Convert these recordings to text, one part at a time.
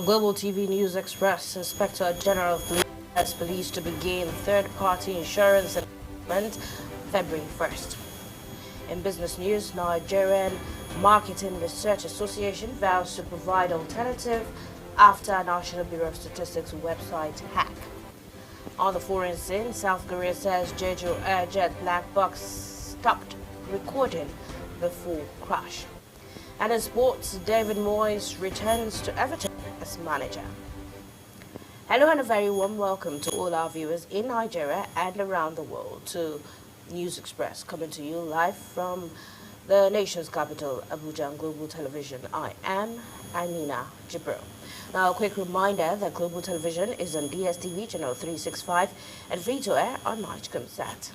Global TV News Express, Inspector General of Police has police to begin third-party insurance enforcement February 1st. In business news, Nigerian Marketing Research Association vows to provide alternative after National Bureau of Statistics website hack. On the foreign scene, South Korea says Jeju Airjet black box stopped recording before crash. And in sports, David Moyes returns to Everton as manager. Hello and a very warm welcome to all our viewers in Nigeria and around the world to News Express, coming to you live from the nation's capital, Abuja, on Global Television. I am Amina Jibril. Now, a quick reminder that Global Television is on DSTV channel 365 and free to air on Nigecomsat.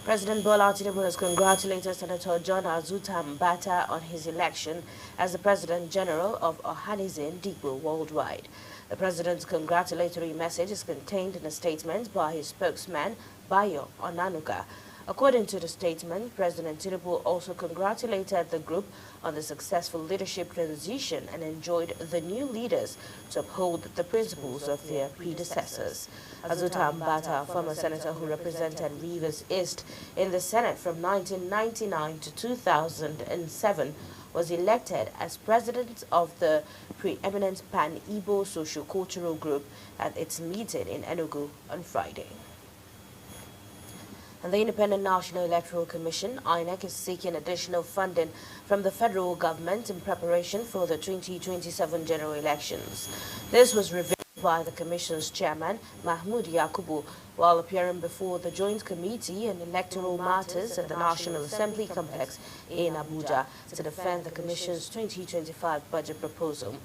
President Bola Tinubu has congratulated Senator John Azuta Mbata on his election as the President General of Ohanaeze Ndigbo worldwide. The President's congratulatory message is contained in a statement by his spokesman, Bayo Onanuga. According to the statement, President Tinubu also congratulated the group on the successful leadership transition and enjoined the new leaders to uphold the principles of their predecessors. Azuta Mbata, former senator who represented Rivers East in the Senate from 1999 to 2007, was elected as president of the preeminent Pan-Igbo Socio-Cultural Group at its meeting in Enugu on Friday. And the Independent National Electoral Commission, INEC, is seeking additional funding from the federal government in preparation for the 2027 general elections. This was revealed by the Commission's chairman, Mahmood Yakubu, while appearing before the Joint Committee on Electoral Matters at the National Assembly Complex in Abuja to defend the Commission's 2025 budget proposal.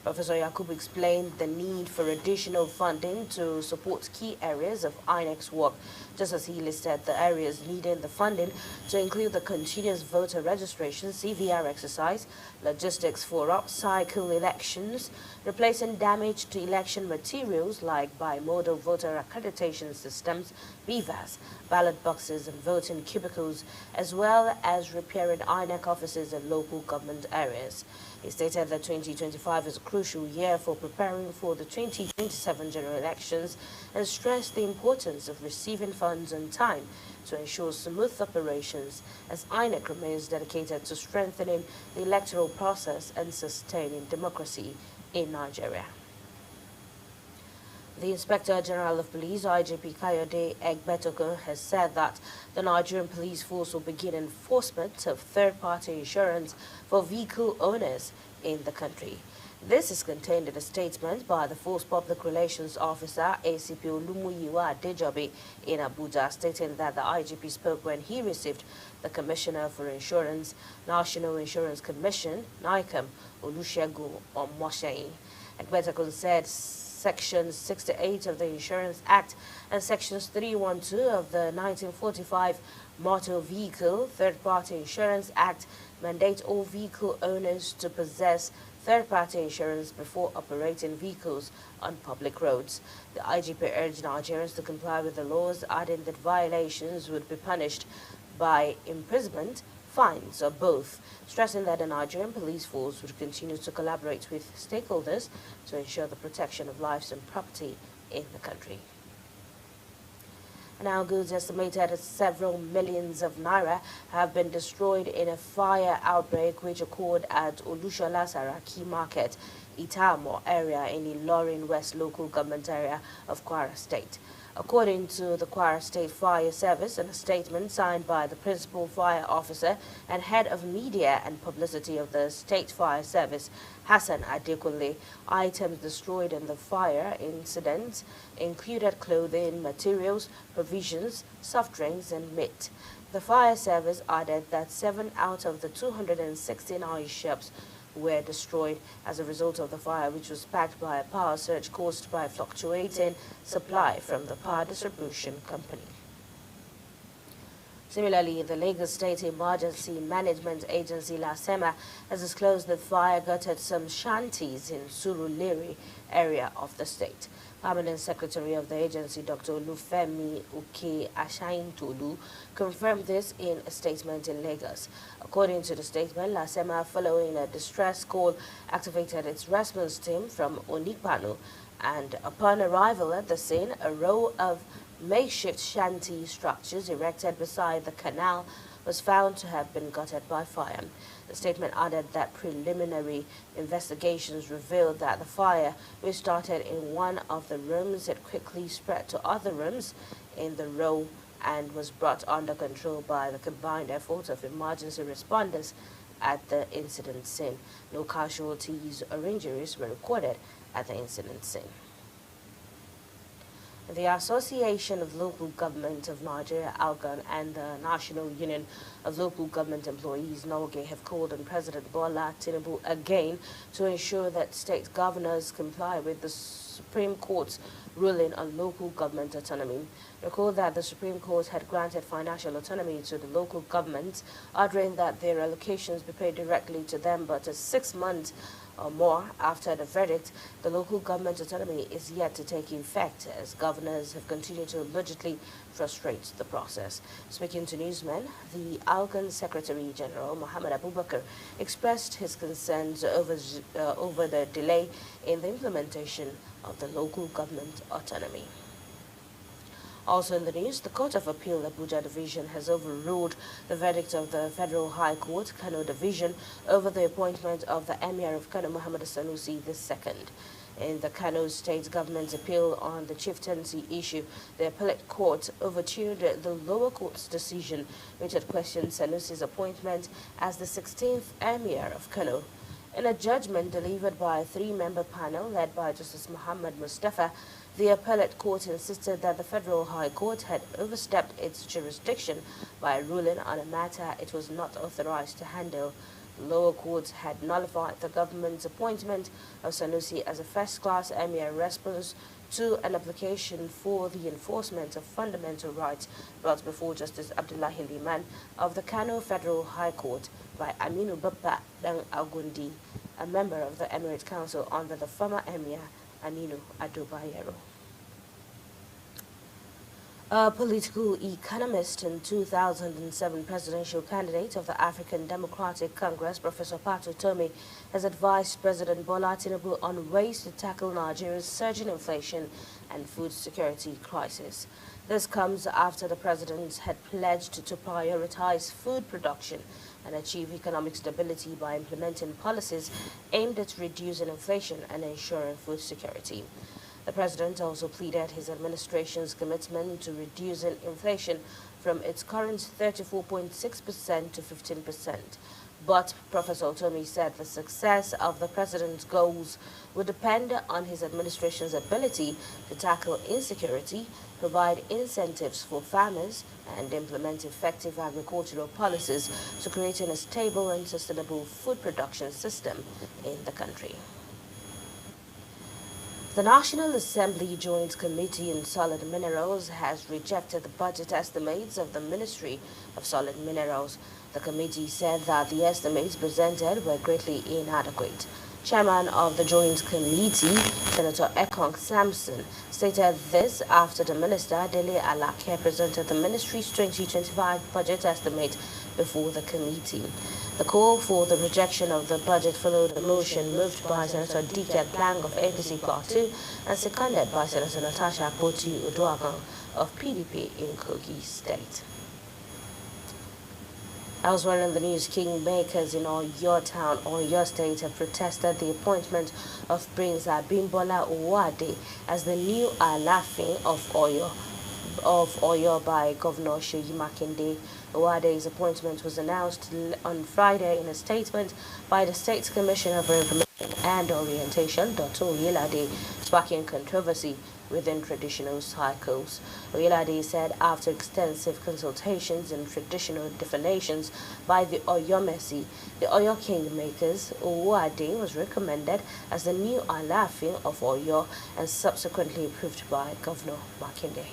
Professor Yakubu explained the need for additional funding to support key areas of INEC's work, just as he listed the areas needing the funding to include the continuous voter registration CVR exercise, logistics for up-cycle elections, replacing damage to election materials like bimodal voter accreditation systems, BVAS, ballot boxes and voting cubicles, as well as repairing INEC offices in local government areas. He stated that 2025 is a crucial year for preparing for the 2027 general elections and stressed the importance of receiving funds on time to ensure smooth operations, as INEC remains dedicated to strengthening the electoral process and sustaining democracy in Nigeria. The Inspector General of Police, IGP Kayode Egbetokun, has said that the Nigerian Police Force will begin enforcement of third-party insurance for vehicle owners in the country. This is contained in a statement by the Force Public Relations Officer, ACP Olumuyiwa Adejobi, in Abuja, stating that the IGP spoke when he received the Commissioner for Insurance, National Insurance Commission, NICOM, Olusegun Omoseyin. Egbetokun said Section 68 of the Insurance Act and Sections 312 of the 1945 Motor Vehicle Third-Party Insurance Act mandate all vehicle owners to possess third-party insurance before operating vehicles on public roads. The IGP urged Nigerians to comply with the laws, adding that violations would be punished by imprisonment, fines, or both, stressing that the Nigerian police force would continue to collaborate with stakeholders to ensure the protection of lives and property in the country. Now, goods estimated at several millions of naira have been destroyed in a fire outbreak which occurred at Olushola Saraki Market, Itamo area in Ilorin West local government area of Kwara State. According to the Kwara State Fire Service, in a statement signed by the Principal Fire Officer and Head of Media and Publicity of the State Fire Service, Hassan Adekunle, items destroyed in the fire incident included clothing, materials, provisions, soft drinks, and meat. The Fire Service added that 7 out of the 269 shops were destroyed as a result of the fire, which was sparked by a power surge caused by fluctuating supply from the power distribution company. Similarly, the Lagos State Emergency Management Agency, LASEMA, has disclosed that fire gutted some shanties in Surulere area of the state. Permanent Secretary of the agency, Dr. Olufemi Uke Ashaintolu, confirmed this in a statement in Lagos. According to the statement, LASEMA, following a distress call, activated its response team from Onipanu, and upon arrival at the scene, a row of makeshift shanty structures erected beside the canal was found to have been gutted by fire. The statement added that preliminary investigations revealed that the fire, which started in one of the rooms, had quickly spread to other rooms in the row and was brought under control by the combined efforts of emergency responders at the incident scene. No casualties or injuries were recorded at the incident scene. The Association of Local Government of Nigeria, ALGON, and the National Union of Local Government Employees, NOLGE, have called on President Bola Tinubu again to ensure that state governors comply with the Supreme Court's ruling on local government autonomy. Recall that the Supreme Court had granted financial autonomy to the local governments, ordering that their allocations be paid directly to them, but 6 months or more after the verdict, the local government autonomy is yet to take effect as governors have continued to allegedly frustrate the process. Speaking to newsmen, the ALGON Secretary General Mohammed Abubakar expressed his concerns over the delay in the implementation of the local government autonomy. Also in the news, the Court of Appeal Abuja Division has overruled the verdict of the Federal High Court, Kano Division, over the appointment of the Emir of Kano, Muhammad Sanusi II. In the Kano State Government's appeal on the chieftaincy issue, the appellate court overturned the lower court's decision, which had questioned Sanusi's appointment as the 16th Emir of Kano. In a judgment delivered by a 3-member panel led by Justice Muhammad Mustafa, the appellate court insisted that the Federal High Court had overstepped its jurisdiction by ruling on a matter it was not authorized to handle. The lower court had nullified the government's appointment of Sanusi as a first-class emir in response to an application for the enforcement of fundamental rights brought before Justice Abdullahi Liman of the Kano Federal High Court by Aminu Bappa Dang Agundi, a member of the Emirate Council under the former emir Aminu Ado Bayero. A political economist and 2007 presidential candidate of the African Democratic Congress, Professor Patu Tomi, has advised President Bola Tinubu on ways to tackle Nigeria's surging inflation and food security crisis. This comes after the president had pledged to prioritize food production and achieve economic stability by implementing policies aimed at reducing inflation and ensuring food security. The president also pleaded his administration's commitment to reducing inflation from its current 34.6% to 15%. But Professor Otomi said the success of the president's goals would depend on his administration's ability to tackle insecurity, provide incentives for farmers, and implement effective agricultural policies to creating a stable and sustainable food production system in the country. The National Assembly Joint Committee on Solid Minerals has rejected the budget estimates of the Ministry of Solid Minerals. The committee said that the estimates presented were greatly inadequate. Chairman of the Joint Committee, Senator Ekong Samson, stated this after the Minister, Dele Alake, presented the Ministry's 2025 budget estimate before the committee. The call for the rejection of the budget followed a motion moved by Senator Dike Blank of APC Plateau and seconded by Senator Natasha Poti Uduagan of PDP in Kogi State. Elsewhere in the news, kingmakers in Oyo Town, Oyo State, have protested the appointment of Prince Abimbola Owade as the new Alafin of Oyo by Governor Seyi Makinde. Owade's appointment was announced on Friday in a statement by the State's Commissioner for Information and Orientation, Dr. Oyelade, sparking controversy within traditional cycles. Oyelade said after extensive consultations and traditional definitions by the Oyomesi, the Oyo Kingmakers, Owade was recommended as the new Alafin of Oyo and subsequently approved by Governor Makinde.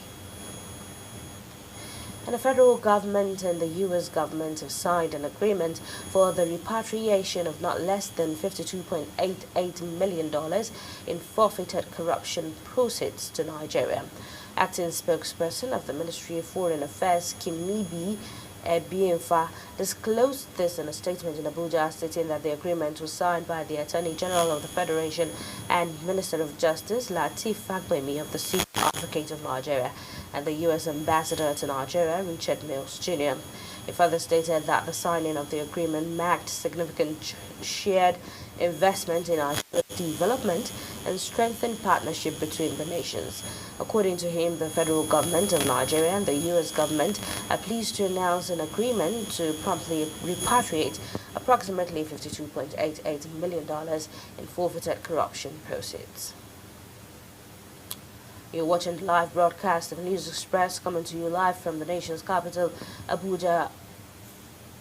And the federal government and the U.S. government have signed an agreement for the repatriation of not less than $52.88 million in forfeited corruption proceeds to Nigeria. Acting spokesperson of the Ministry of Foreign Affairs, Kimibi Ebienfa, disclosed this in a statement in Abuja, stating that the agreement was signed by the Attorney General of the Federation and Minister of Justice, Lateef Fagbemi of the Chief Advocate of Nigeria, and the U.S. Ambassador to Nigeria, Richard Mills Jr. It further stated that the signing of the agreement marked significant shared investment in our development and strengthened partnership between the nations. According to him, the federal government of Nigeria and the U.S. government are pleased to announce an agreement to promptly repatriate approximately $52.88 million in forfeited corruption proceeds. You're watching the live broadcast of News Express, coming to you live from the nation's capital, Abuja,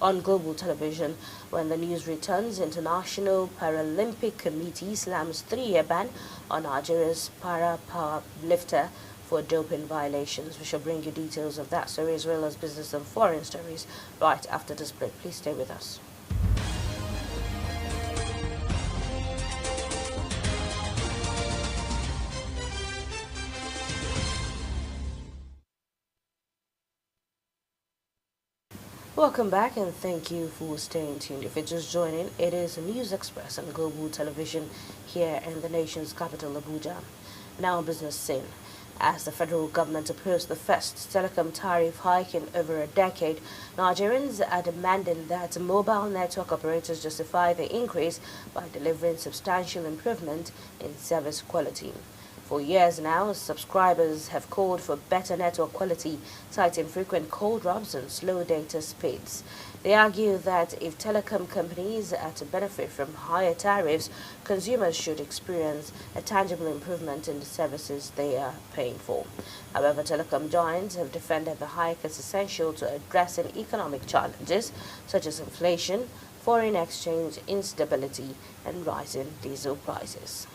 on global television. When the news returns, International Paralympic Committee slams 3-year ban on Nigeria's para-power lifter for doping violations. We shall bring you details of that story as well as business and foreign stories right after this break. Please stay with us. Welcome back and thank you for staying tuned. If you're just joining, it is News Express on global television here in the nation's capital, Abuja. Now on business scene. As the federal government approves the first telecom tariff hike in over a decade, Nigerians are demanding that mobile network operators justify the increase by delivering substantial improvement in service quality. For years now, subscribers have called for better network quality, citing frequent call drops and slow data speeds. They argue that if telecom companies are to benefit from higher tariffs, consumers should experience a tangible improvement in the services they are paying for. However, telecom giants have defended the hike as essential to addressing economic challenges such as inflation, foreign exchange instability, and rising diesel prices.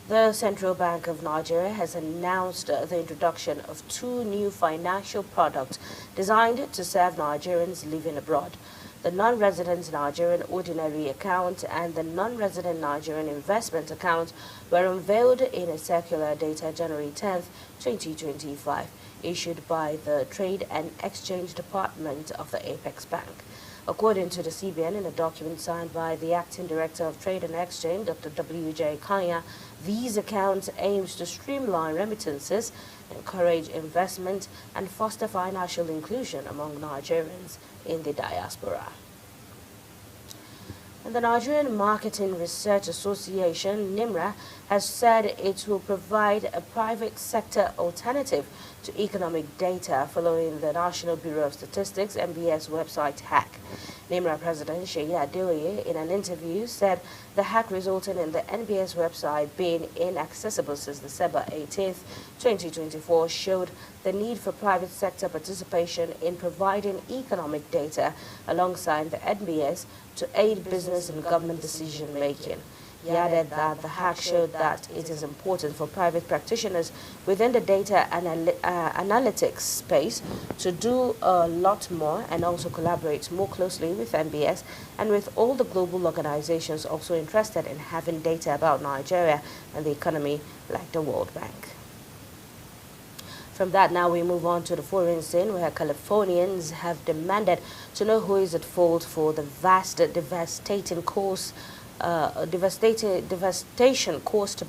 The Central Bank of Nigeria has announced the introduction of 2 new financial products designed to serve Nigerians living abroad. The non-resident Nigerian Ordinary Account and the non-resident Nigerian Investment Account were unveiled in a circular dated January 10, 2025, issued by the Trade and Exchange Department of the Apex Bank. According to the CBN, in a document signed by the Acting Director of Trade and Exchange, Dr. W.J. Kanya, these accounts aims to streamline remittances, encourage investment, and foster financial inclusion among Nigerians in the diaspora. And the Nigerian Marketing Research Association, NIMRA, has said it will provide a private sector alternative to economic data following the National Bureau of Statistics (NBS) website hack. NIMRA President Seyi Adeoye, in an interview, said the hack resulted in the NBS website being inaccessible since December 18, 2024, showed the need for private sector participation in providing economic data alongside the NBS to aid business and government decision-making. He added that the hack showed that it is important for private practitioners within the data analytics space to do a lot more and also collaborate more closely with NBS and with all the global organizations also interested in having data about Nigeria and the economy like the World Bank. From that, now we move on to the foreign scene, where Californians have demanded to know who is at fault for the vast devastation caused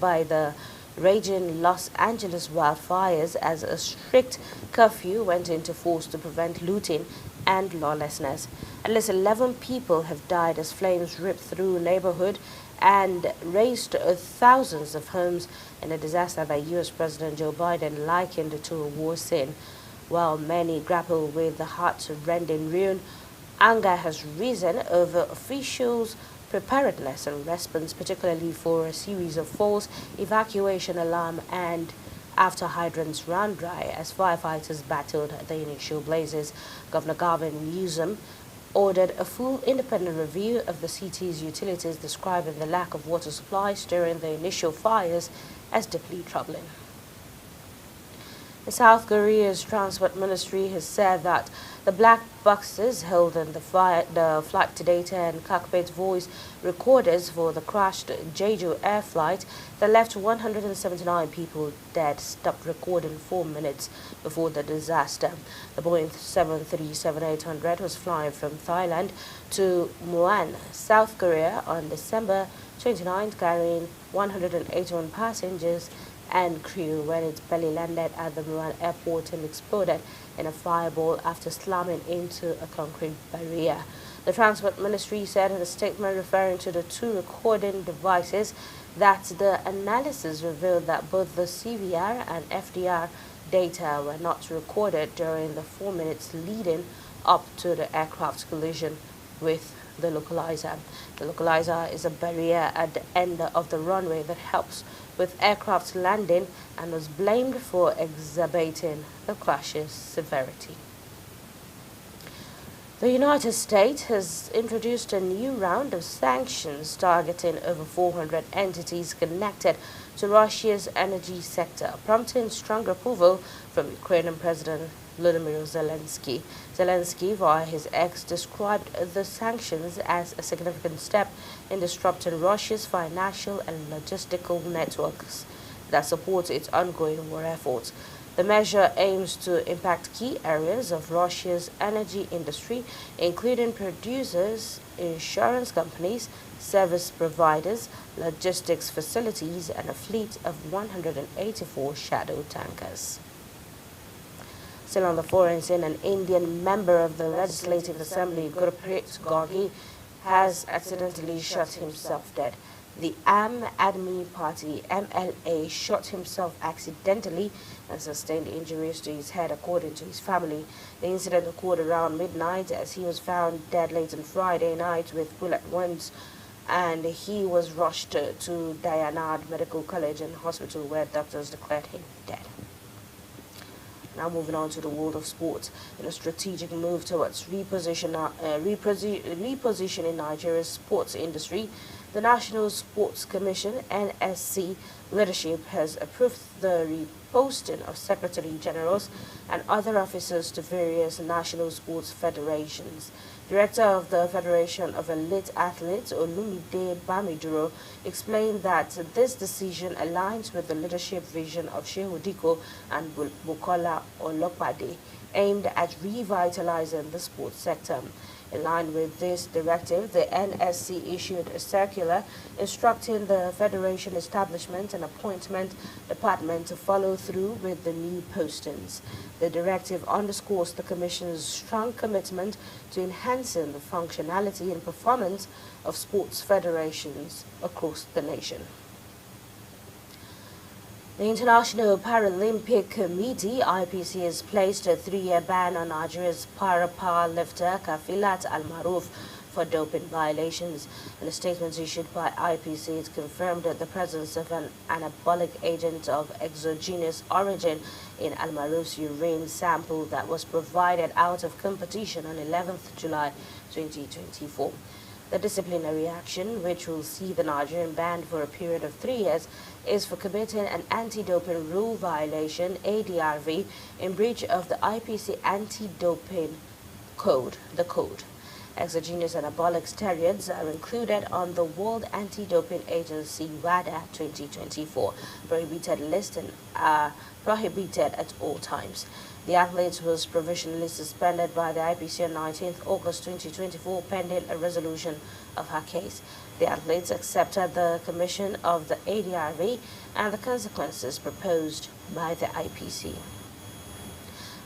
by the raging Los Angeles wildfires, as a strict curfew went into force to prevent looting and lawlessness. At least 11 people have died as flames ripped through neighborhood and razed thousands of homes in a disaster that U.S. President Joe Biden likened to a war scene. While many grapple with the heart-rending ruin, anger has risen over officials' preparedness and response, particularly for a series of false evacuation alarm and after hydrants ran dry as firefighters battled the initial blazes. Governor Gavin Newsom ordered a full independent review of the city's utilities, describing the lack of water supplies during the initial fires as deeply troubling. South Korea's transport ministry has said that the black boxes held in the flight data and cockpit voice recorders for the crashed Jeju Air flight that left 179 people dead stopped recording 4 minutes before the disaster. The Boeing 737-800 was flying from Thailand to Muan, South Korea on December 29th, carrying 181 passengers and crew when it belly landed at the Muan airport and exploded in a fireball after slamming into a concrete barrier. The Transport Ministry said in a statement referring to the two recording devices that the analysis revealed that both the CVR and FDR data were not recorded during the 4 minutes leading up to the aircraft's collision with the localizer. The localizer is a barrier at the end of the runway that helps with aircraft landing and was blamed for exacerbating the crash's severity. The United States has introduced a new round of sanctions targeting over 400 entities connected to Russia's energy sector, prompting strong approval from Ukrainian President Volodymyr Zelensky. Zelensky, via his ex, described the sanctions as a significant step in disrupting Russia's financial and logistical networks that support its ongoing war efforts. The measure aims to impact key areas of Russia's energy industry, including producers, insurance companies, service providers, logistics facilities, and a fleet of 184 shadow tankers. Still on the foreign scene, an Indian member of the Legislative Assembly, Gurpreet Gorgi, has accidentally shot himself dead. The Aam Aadmi Party MLA shot himself accidentally and sustained injuries to his head, according to his family. The incident occurred around midnight as he was found dead late on Friday night with bullet wounds, and he was rushed to Dayanad Medical College and Hospital where doctors declared him dead. Now moving on to the world of sports. In a strategic move towards repositioning Nigeria's sports industry, the National Sports Commission (NSC) leadership has approved the reposting of Secretary Generals and other officers to various national sports federations. Director of the Federation of Elite Athletes, Olumide Bamiduro, explained that this decision aligns with the leadership vision of Shehu Diko and Bukola Olopade, aimed at revitalizing the sports sector. In line with this directive, the NSC issued a circular instructing the Federation Establishment and Appointment Department to follow through with the new postings. The directive underscores the Commission's strong commitment to enhancing the functionality and performance of sports federations across the nation. The International Paralympic Committee (IPC) has placed a 3-year ban on Nigeria's para-power lifter Kafilat Al-Maruf for doping violations. In a statement issued by IPC, it confirmed that the presence of an anabolic agent of exogenous origin in Al-Maruf's urine sample that was provided out of competition on 11th July 2024. The disciplinary action, which will see the Nigerian banned for a period of 3 years, is for committing an anti-doping rule violation (ADRV) in breach of the IPC anti-doping code, the code. Exogenous anabolic steroids are included on the World Anti-Doping Agency (WADA) 2024 prohibited list and are prohibited at all times. The athlete was provisionally suspended by the IPC on 19th August 2024 pending a resolution of her case. The athletes accepted the commission of the ADRV and the consequences proposed by the IPC.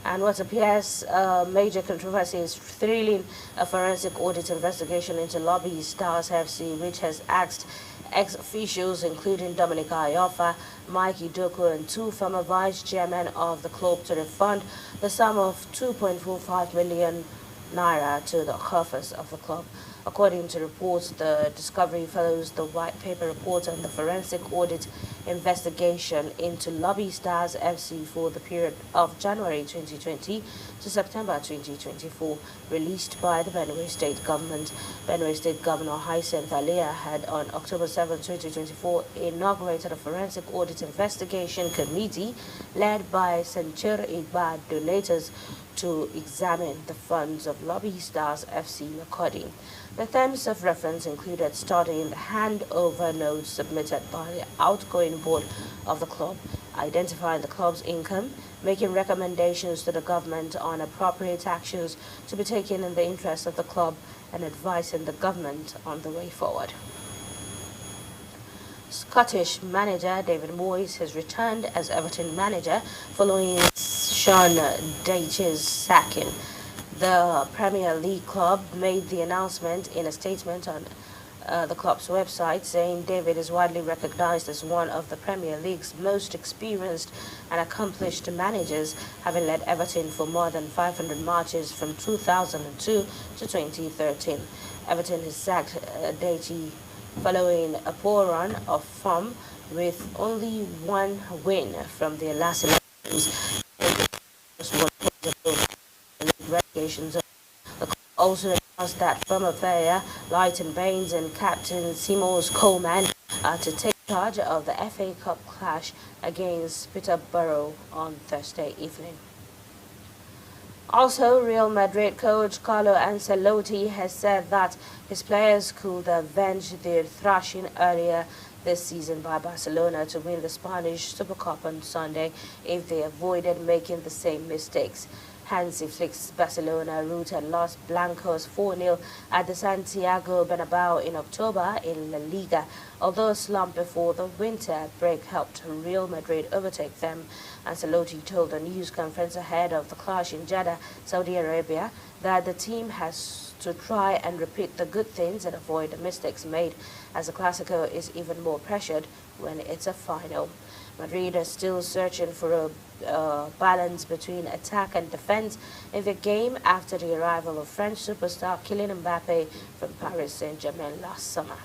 And what appears a major controversy is thrilling a forensic audit investigation into Lobby Stars FC, which has asked ex-officials including Dominic Ayofa, Mike Idoko, and 2 former vice-chairmen of the club to refund the sum of 2.45 million naira to the coffers of the club. According to reports, the discovery follows the white paper report on the forensic audit investigation into Lobby Stars FC for the period of January 2020 to September 2024, released by the Benue State Government. Benue State Governor Hyacinth Alia had on October 7, 2024, inaugurated a forensic audit investigation committee led by Centur Igba donators to examine the funds of Lobby Stars FC Makodi. The terms of reference included studying the handover notes submitted by the outgoing board of the club, identifying the club's income, making recommendations to the government on appropriate actions to be taken in the interest of the club, and advising the government on the way forward. Scottish manager David Moyes has returned as Everton manager following Sean Dyche's sacking. The Premier League club made the announcement in a statement on the club's website, saying David is widely recognized as one of the Premier League's most experienced and accomplished managers, having led Everton for more than 500 matches from 2002 to 2013. Everton has sacked Dyche following a poor run of form with only one win from their last 11 games. The club also announced that former player Leighton Baines and captain Seamus Coleman are to take charge of the FA Cup clash against Peterborough on Thursday evening. Also, Real Madrid coach Carlo Ancelotti has said that his players could avenge their thrashing earlier this season by Barcelona to win the Spanish Super Cup on Sunday if they avoided making the same mistakes. Hansi Flick's Barcelona route had lost Blancos 4-0 at the Santiago Bernabeu in October in La Liga, although a slump before the winter break helped Real Madrid overtake them. Ancelotti told a news conference ahead of the clash in Jeddah, Saudi Arabia, that the team has to try and repeat the good things and avoid the mistakes made, as the Clásico is even more pressured when it's a final. Madrid is still searching for a balance between attack and defense in the game after the arrival of French superstar Kylian Mbappe from Paris Saint-Germain last summer.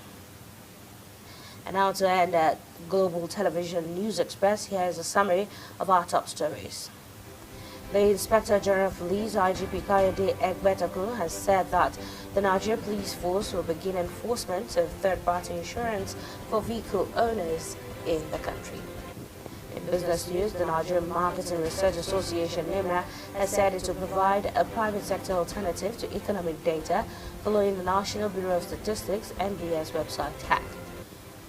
And now to end at Global Television News Express, here is a summary of our top stories. The Inspector General of Police, IGP Kayode Egbetokun, has said that the Nigeria Police Force will begin enforcement of third-party insurance for vehicle owners in the country. In business news, the Nigerian Marketing Research Association, NIMRA, has said it will provide a private sector alternative to economic data following the National Bureau of Statistics (NBS) website hack.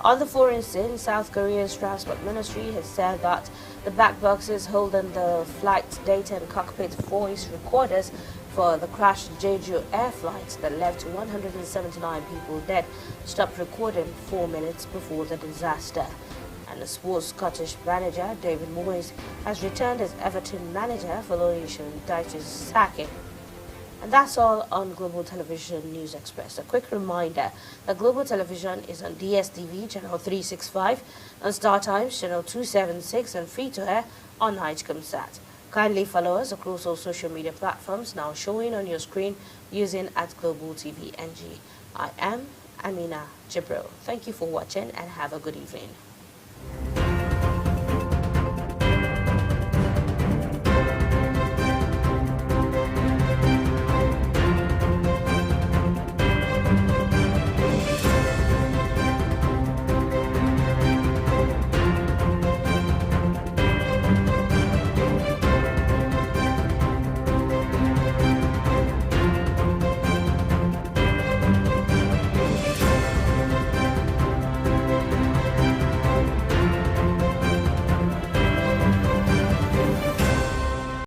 On the foreign scene, South Korea's Transport Ministry has said that the black boxes holding the flight data and cockpit voice recorders for the crashed Jeju Air flight that left 179 people dead stopped recording 4 minutes before the disaster. And the sports Scottish manager David Moyes has returned as Everton manager following Sean Dyche's sacking. And that's all on Global Television News Express. A quick reminder that Global Television is on DSTV channel 365, on StarTimes channel 276, and free to air on Nigecomsat. Kindly follow us across all social media platforms now showing on your screen using @GlobalTVNG. I am Amina Jibril. Thank you for watching and have a good evening.